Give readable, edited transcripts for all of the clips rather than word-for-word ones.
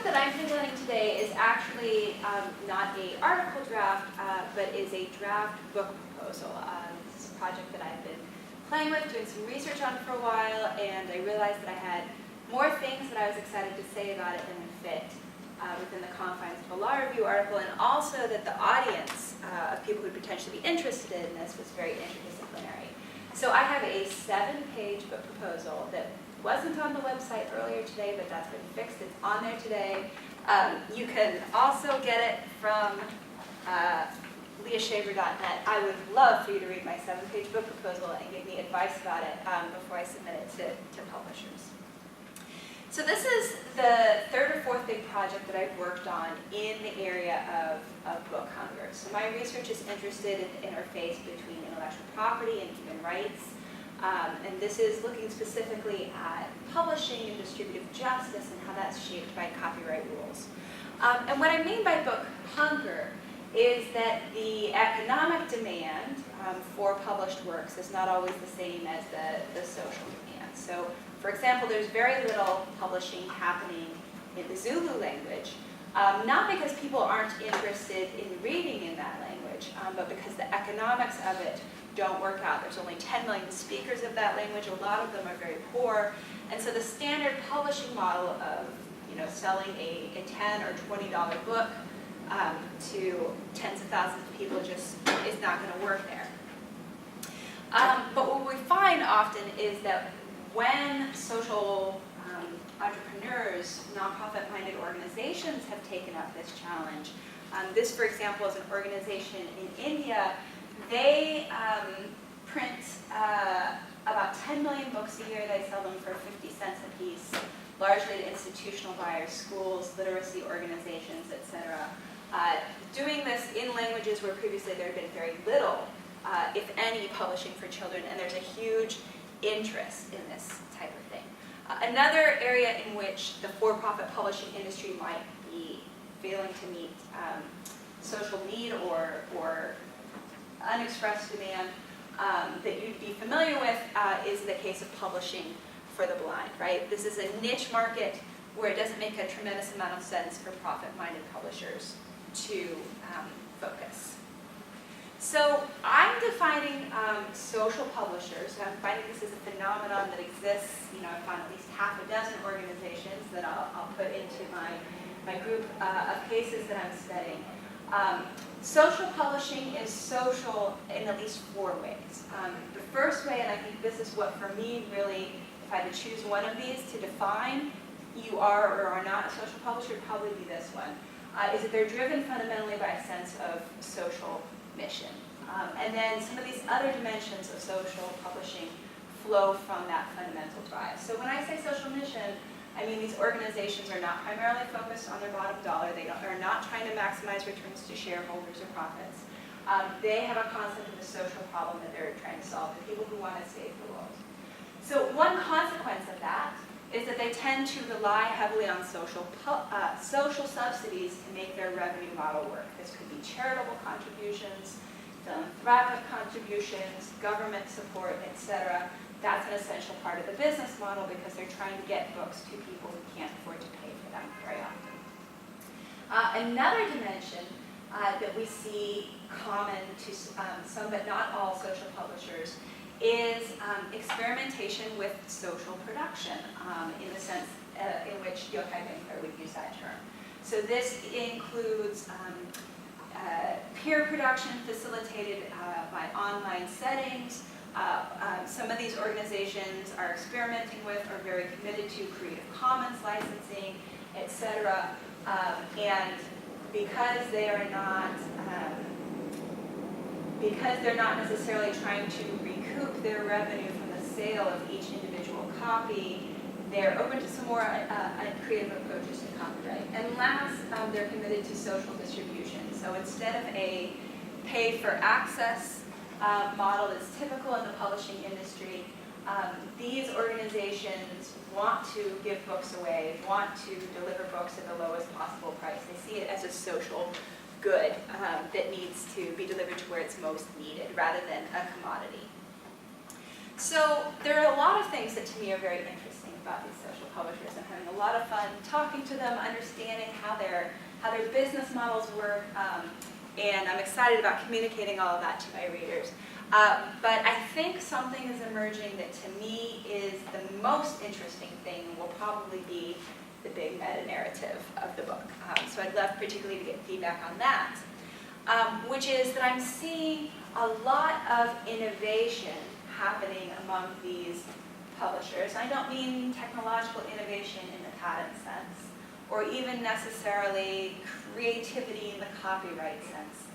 project that I'm presenting today is actually not an article draft, but is a draft book proposal. This is a project that I've been playing with, doing some research on for a while, and I realized that I had more things that I was excited to say about it than would fit within the confines of a law review article, and also that the audience of people who would potentially be interested in this was very interdisciplinary. So I have a 7-page book proposal that wasn't on the website earlier today, but that's been fixed. It's on there today. You can also get it from leashaver.net. I would love for you to read my 7-page book proposal and give me advice about it before I submit it to publishers. So this is the third or fourth big project that I've worked on in the area of book hunger. So my research is interested in the interface between intellectual property and human rights. And this is looking specifically at publishing and distributive justice and how that's shaped by copyright rules. And what I mean by book hunger is that the economic demand for published works is not always the same as the social demand. So, for example, there's very little publishing happening in the Zulu language, not because people aren't interested in reading in that language, but because the economics of it don't work out. There's only 10 million speakers of that language. A lot of them are very poor. And so the standard publishing model of selling a $10 or $20 book to tens of thousands of people just is not going to work there. But what we find often is that when social entrepreneurs, nonprofit-minded organizations have taken up this challenge, this, for example, is an organization in India. They print about 10 million books a year. They sell them for 50 cents a piece, largely to institutional buyers, schools, literacy organizations, etc. Doing this in languages where previously there had been very little, if any, publishing for children, and there's a huge interest in this type of thing. Another area in which the for-profit publishing industry might be failing to meet social need or unexpressed demand that you'd be familiar with is the case of publishing for the blind, right? This is a niche market where it doesn't make a tremendous amount of sense for profit-minded publishers to focus. So I'm defining social publishers. I'm finding this is a phenomenon that exists. I found at least half a dozen organizations that I'll put into my group of cases that I'm studying. Social publishing is social in at least 4 ways. The first way, and I think this is what for me really, if I had to choose one of these to define you are or are not a social publisher, would probably be this one, is that they're driven fundamentally by a sense of social mission. And then some of these other dimensions of social publishing flow from that fundamental drive. So when I say social mission, I mean these organizations are not primarily focused on their bottom dollar. They are not trying to maximize returns to shareholders or profits. They have a concept of a social problem that they're trying to solve, the people who want to save the world. So one consequence of that is that they tend to rely heavily on social subsidies to make their revenue model work. This could be charitable contributions, philanthropic contributions, government support, etc. That's an essential part of the business model because they're trying to get books to people who can't afford to pay for them very often. Another dimension that we see common to some but not all social publishers is experimentation with social production in the sense in which Yochai Winkler would use that term. So this includes peer production facilitated by online settings. Some of these organizations are experimenting with or very committed to Creative Commons licensing, etc. And because they're not necessarily trying to recoup their revenue from the sale of each individual copy, they're open to some more creative approaches to copyright. And last, they're committed to social distribution. So instead of a pay-for-access model that's typical in the publishing industry, these organizations want to give books away, want to deliver books at the lowest possible price. They see it as a social good that needs to be delivered to where it's most needed rather than a commodity. So there are a lot of things that to me are very interesting about these social publishers. I'm having a lot of fun talking to them, understanding how their business models work, and I'm excited about communicating all of that to my readers. But I think something is emerging that to me is the most interesting thing will probably be the big meta-narrative of the book. So I'd love particularly to get feedback on that, which is that I'm seeing a lot of innovation happening among these publishers. I don't mean technological innovation in the patent sense, or even necessarily creativity in the copyright sense.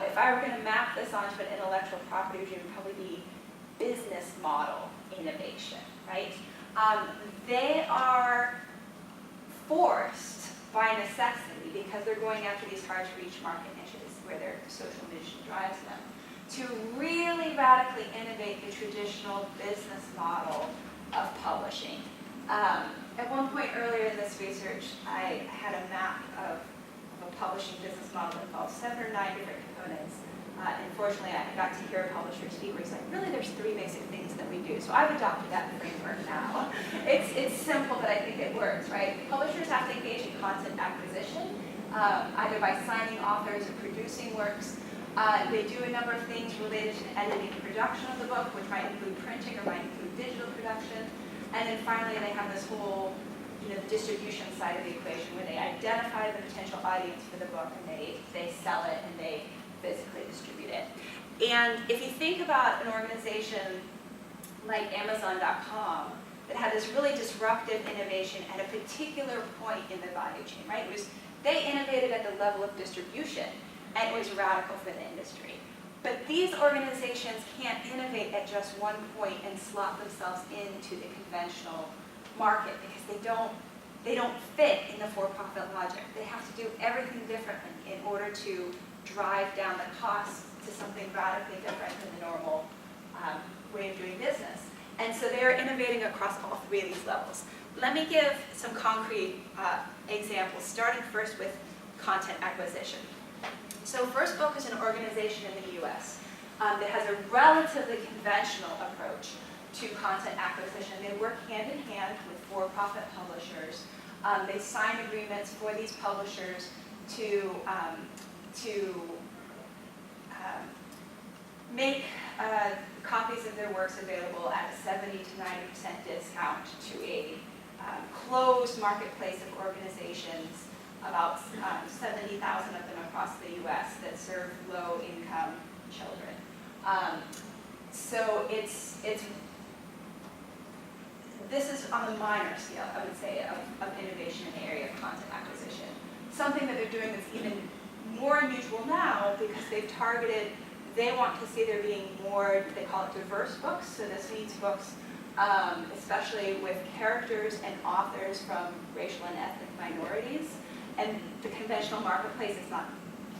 If I were going to map this onto an intellectual property, it would probably be business model innovation, right? They are forced by necessity, because they're going after these hard-to-reach market niches where their social mission drives them, to really radically innovate the traditional business model of publishing. At one point earlier in this research, I had a map of a publishing business model that involved 7 or 9 different components. Unfortunately, I got to hear a publisher speak where he's like, really, there's 3 basic things that we do. So I've adopted that framework now. It's simple, but I think it works, right? Publishers have to engage in content acquisition, either by signing authors or producing works. They do a number of things related to the editing and production of the book, which might include printing or might include digital production. And then finally, they have this whole distribution side of the equation where they identify the potential audience for the book and they sell it and they physically distribute it. And if you think about an organization like Amazon.com that had this really disruptive innovation at a particular point in the value chain, right? They innovated at the level of distribution, and it was radical for the industry. But these organizations can't innovate at just one point and slot themselves into the conventional market because they don't fit in the for-profit logic. They have to do everything differently in order to drive down the cost to something radically different than the normal way of doing business. And so they are innovating across all 3 of these levels. Let me give some concrete examples, starting first with content acquisition. So First Book is an organization in the US that has a relatively conventional approach to content acquisition. They work hand in hand with for-profit publishers. They sign agreements for these publishers to make copies of their works available at a 70 to 90% discount to a closed marketplace of organizations, about 70,000 of them across the US that serve low-income children. So this is on the minor scale, I would say, of innovation in the area of content acquisition. Something that they're doing that's even more unusual now because they want to see there being more, they call it diverse books, so this means books especially with characters and authors from racial and ethnic minorities. And the conventional marketplace is not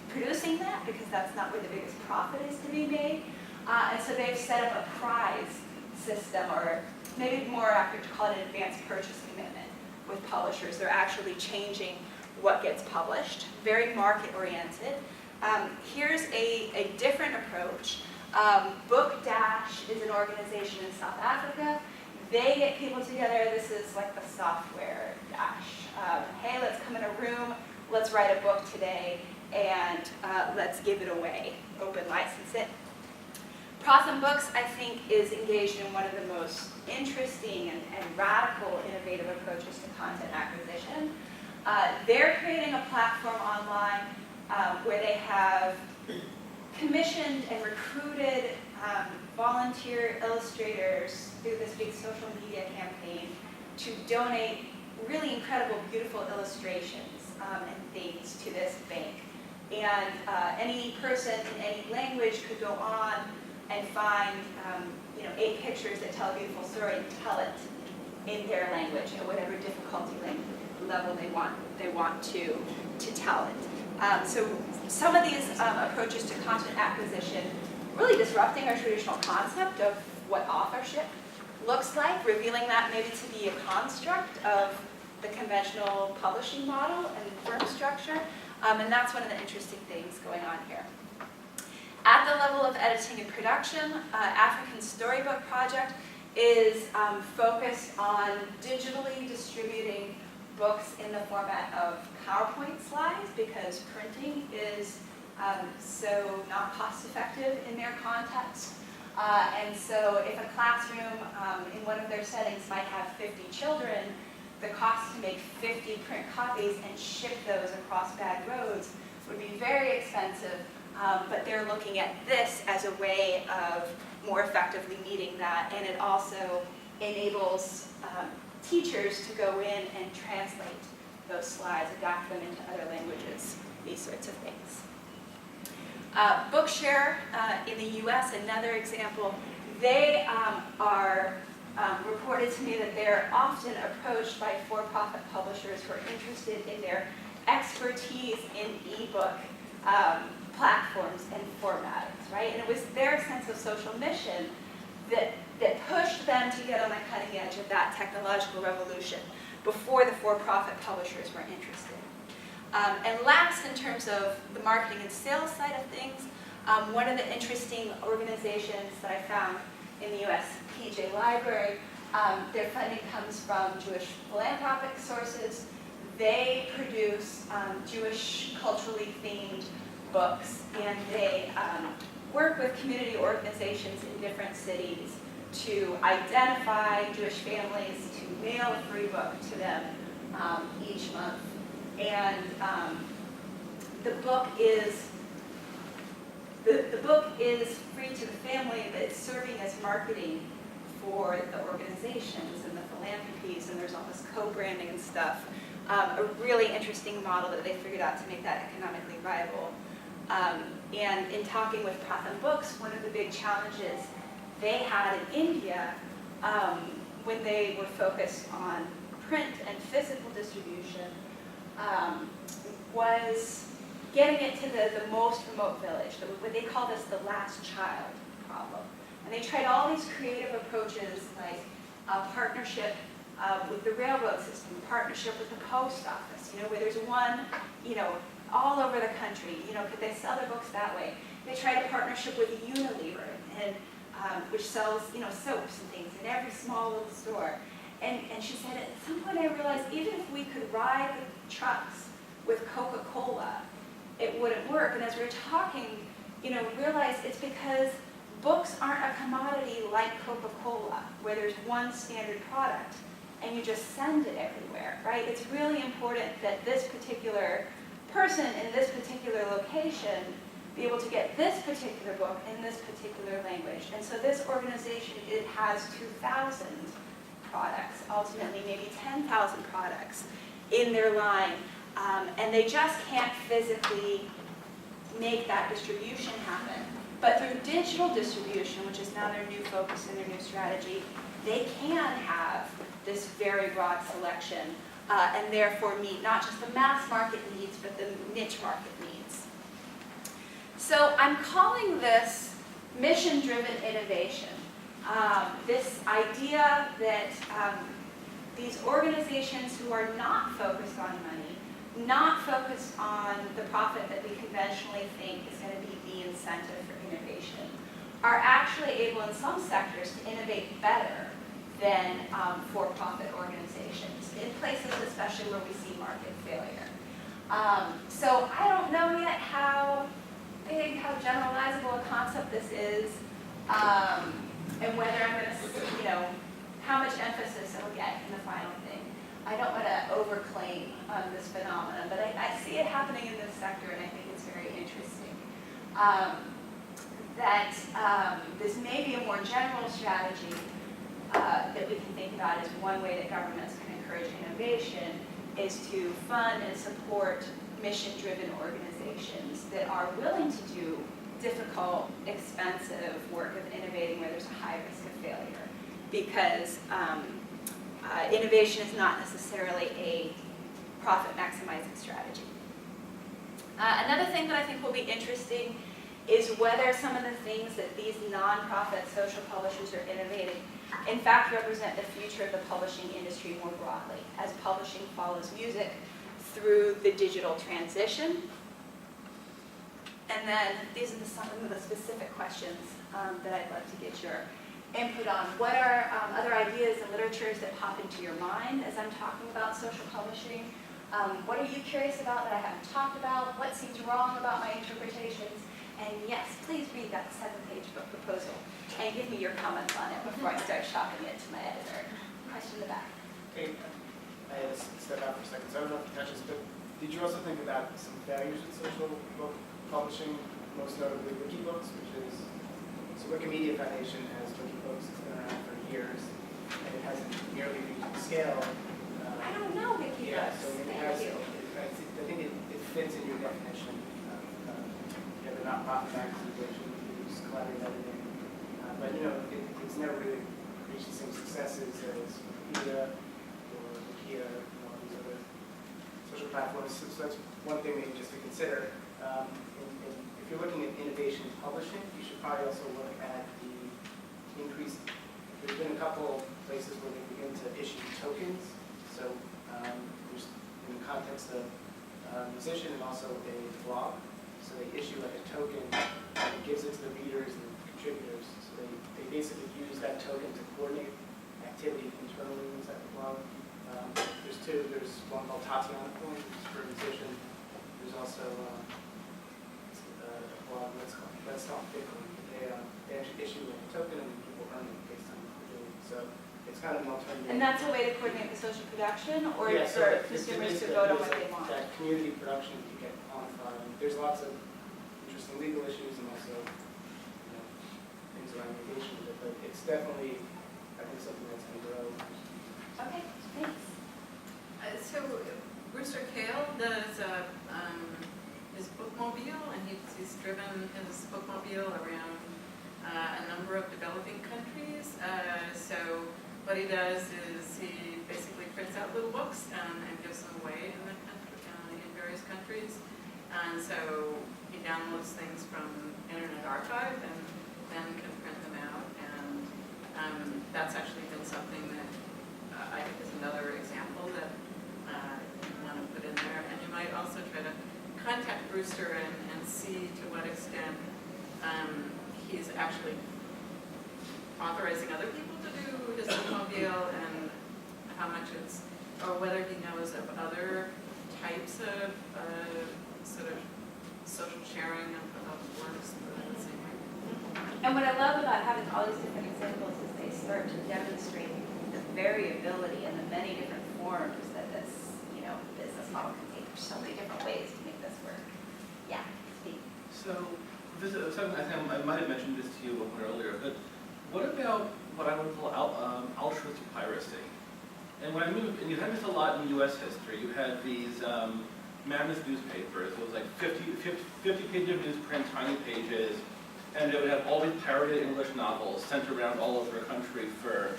producing that because that's not where the biggest profit is to be made. And so they've set up a prize system, or maybe more accurate to call it an advanced purchase commitment with publishers. They're actually changing what gets published, very market-oriented. Here's a different approach. Book Dash is an organization in South Africa. They get people together. This is like the software Dash. Hey, let's come in a room, let's write a book today, and let's give it away, open license it. Prothom Books, I think, is engaged in one of the most interesting and radical innovative approaches to content acquisition. They're creating a platform online where they have commissioned and recruited volunteer illustrators through this big social media campaign to donate really incredible, beautiful illustrations and things to this bank. And any person in any language could go on and find 8 pictures that tell a beautiful story and tell it in their language at whatever difficulty level they want to tell it. So some of these approaches to content acquisition really disrupting our traditional concept of what authorship looks like, revealing that maybe to be a construct of the conventional publishing model and firm structure. And that's one of the interesting things going on here. At the level of editing and production, African Storybook Project is focused on digitally distributing books in the format of PowerPoint slides because printing is so not cost effective in their context. And so if a classroom in one of their settings might have 50 children, the cost to make 50 print copies and ship those across bad roads would be very expensive, but they're looking at this as a way of more effectively meeting that, and it also enables teachers to go in and translate those slides, adapt them into other languages, these sorts of things. Bookshare in the US, another example, they are reported to me that they're often approached by for-profit publishers who are interested in their expertise in ebook platforms and formatting, right? And it was their sense of social mission that pushed them to get on the cutting edge of that technological revolution before the for-profit publishers were interested. And last, in terms of the marketing and sales side of things, one of the interesting organizations that I found in the US, PJ Library, their funding comes from Jewish philanthropic sources. They produce Jewish culturally themed books, and they work with community organizations in different cities to identify Jewish families, to mail a free book to them each month. And the book is free to the family, but it's serving as marketing for the organizations and the philanthropies, and there's all this co-branding and stuff. A really interesting model that they figured out to make that economically viable. And in talking with Pratham Books, one of the big challenges they had in India when they were focused on print and physical distribution was getting it to the most remote village. What they call this the last child problem. And they tried all these creative approaches like a partnership with the railroad system, partnership with the post office, where there's one, all over the country, could they sell their books that way? They tried a partnership with Unilever, and which sells, soaps and things in every small little store. And she said, at some point I realized even if we could ride the trucks with Coca-Cola, it wouldn't work. And as we were talking, realized it's because books aren't a commodity like Coca-Cola, where there's one standard product and you just send it everywhere, right? It's really important that this particular person in this particular location be able to get this particular book in this particular language. And so this organization, it has 2,000 products, ultimately maybe 10,000 products in their line, and they just can't physically make that distribution happen. But through digital distribution, which is now their new focus and their new strategy, they can have this very broad selection and therefore meet not just the mass market needs, but the niche market needs. So I'm calling this mission-driven innovation. This idea that these organizations who are not focused on money, not focused on the profit that we conventionally think is going to be the incentive for innovation, are actually able in some sectors to innovate better than for-profit organizations, in places especially where we see market failure. So I don't know yet how big, how generalizable a concept this is, and whether I'm going to, how much emphasis it'll get in the final thing. I don't want to overclaim this phenomenon, but I see it happening in this sector, and I think it's very interesting. This may be a more general strategy that we can think about as one way that governments can encourage innovation is to fund and support mission-driven organizations that are willing to do difficult, expensive work of innovating where there's a high risk of failure. Because innovation is not necessarily a profit-maximizing strategy. Another thing that I think will be interesting is whether some of the things that these nonprofit social publishers are innovating in fact represent the future of the publishing industry more broadly, as publishing follows music through the digital transition. And then these are some of the specific questions that I'd love to get your input on. What are other ideas and literatures that pop into your mind as I'm talking about social publishing? What are you curious about that I haven't talked about? What seems wrong about my interpretations? And yes, please read that 7-page book proposal and give me your comments on it before I start shopping it to my editor. Question in the back. Okay, I had to step out for a second, so I don't know if you touched this, but did you also think about some failures in social book publishing, most notably Wikibooks, which is, so Wikimedia Foundation has Wikibooks, it's been around for years, and it hasn't nearly reached the scale. I don't know Wikibooks. Yeah, so it Thank has, you. I think it fits in your definition. You have the not-profit organization, use collaborative editing, but you know, it's never really reached the same successes as Wikipedia or Wikia and all these other social platforms. So that's one thing maybe just to consider. If you're looking at innovation publishing, you should probably also look at the increase. There's been a couple places where they begin to issue tokens. So there's in the context of a musician and also a blog. So they issue like a token and it gives it to the readers and contributors. So they basically use that token to coordinate activity internally inside the blog. There's two. There's one called Tatiana Coin, which is for a musician. There's also a blog Let's Talk Bitcoin. They actually issue like a token and people earn it based on what they're doing. So it's kind of an alternative. And that's a way to coordinate the social production, or yeah, so for consumers to vote on what they want? That community production to get quantified. There's lots of interesting legal issues and also things around mitigation of it, but it's definitely, I think, something that's going to grow. Okay, thanks. So Brewster Kahle does his bookmobile, and he's driven his bookmobile around a number of developing countries. So what he does is he basically prints out little books and gives them away in the country, in various countries. And so he downloads things from Internet Archive and then can print them out. And that's actually been something that I think is another example that you want to put in there. And you might also try to contact Brewster and see to what extent he's actually authorizing other people to do his bookmobile and how much it's, or whether he knows of other types of sort of social sharing of works that are the same way. And what I love about having all these different examples is they start to demonstrate the variability and the many different forms that this, business model can take. There's so many different ways to make this work. Yeah, Steve. So, this is something I think I might have mentioned this to you a little earlier, but what about what I would call altruistic piracy? And when I moved, and you had this a lot in U.S. history, you had these mammoth newspapers. It was like 50 pages of newsprint, tiny pages, and it would have all these pirated English novels sent around all over the country for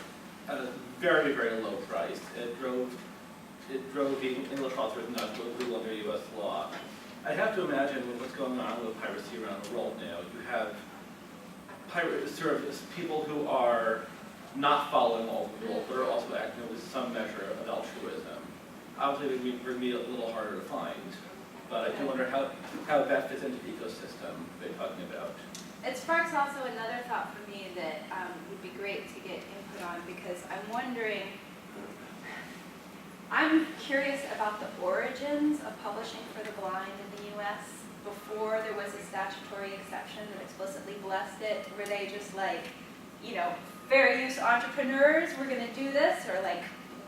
at a very, very low price. It drove the English authors nuts with legal under U.S. law. I have to imagine with what's going on with piracy around the world now, you have people who are not following all the rules, but are also acting with some measure of altruism. Obviously, it would be a little harder to find, but I do wonder how that fits into the ecosystem they're talking about. It sparks also another thought for me that would be great to get input on, because I'm wondering, I'm curious about the origins of publishing for the blind in the U.S. Before there was a statutory exception that explicitly blessed it. Were they just like, fair use entrepreneurs, we're going to do this, or like,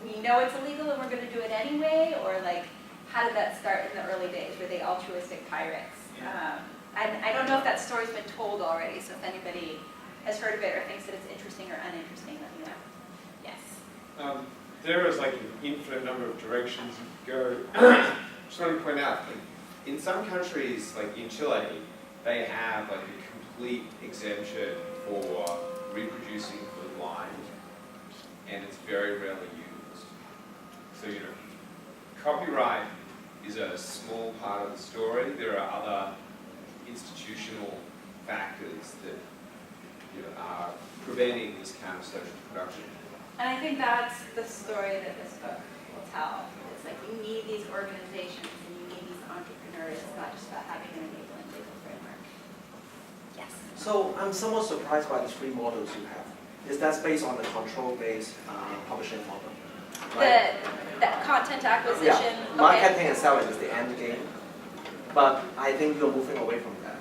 we know it's illegal and we're going to do it anyway, or like, how did that start in the early days? Were they altruistic pirates? Yeah. And I don't know if that story's been told already, so if anybody has heard of it or thinks that it's interesting or uninteresting, let me know. Yes. There is like an infinite number of directions you could go. Just want to point out, like, in some countries, like in Chile, they have like a complete exemption for reproducing for the blind, and it's very rarely used. So, copyright is a small part of the story. There are other institutional factors that are preventing this kind of social production. And I think that's the story that this book will tell. It's like you need these organizations and you need these entrepreneurs. It's not just about having an enabling legal framework. So I'm somewhat surprised by the three models you have. Is that based on the control-based publishing model? Right? The content acquisition. Yeah, okay. marketing and selling is the end game, but I think you're moving away from that,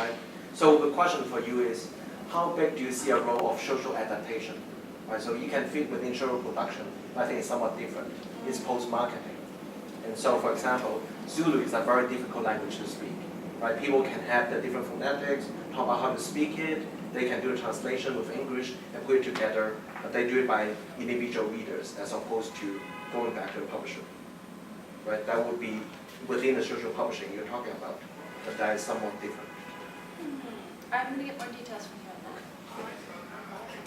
right? So the question for you is, how big do you see a role of social adaptation? Right, so you can fit within social production, but I think it's somewhat different. It's post-marketing. And so, for example, Zulu is a very difficult language to speak. Right? People can have the different phonetics, talk about how to speak it, they can do the translation with English and put it together, but they do it by individual readers as opposed to going back to the publisher. Right? That would be within the social publishing you're talking about, but that is somewhat different. I'm going to get more details from you on that.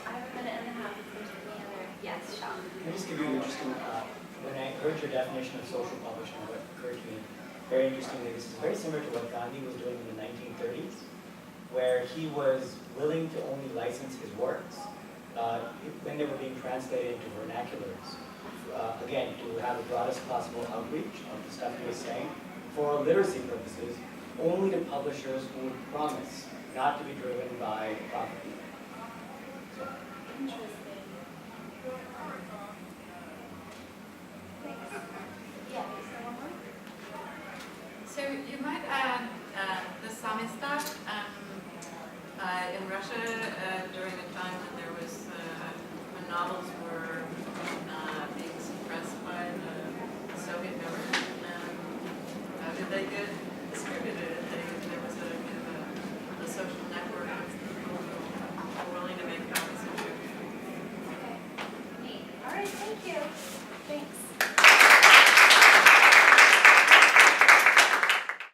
I have a minute and a half if there's any other. Yes, Sean. Can I just give you an interesting, when I heard your definition of social publishing, what occurred to me very interestingly, this is very similar to what Gandhi was doing in the 1930s, where he was willing to only license his works when they were being translated into vernaculars. Again, to have the broadest possible outreach of the stuff he was saying for literacy purposes, only to publishers who would promise not to be driven by profit. So, Interesting. Thanks. Yeah, is there one more? So you might add the Samizdat in Russia during a time when there was when novels were being suppressed by the Soviet government. How did they get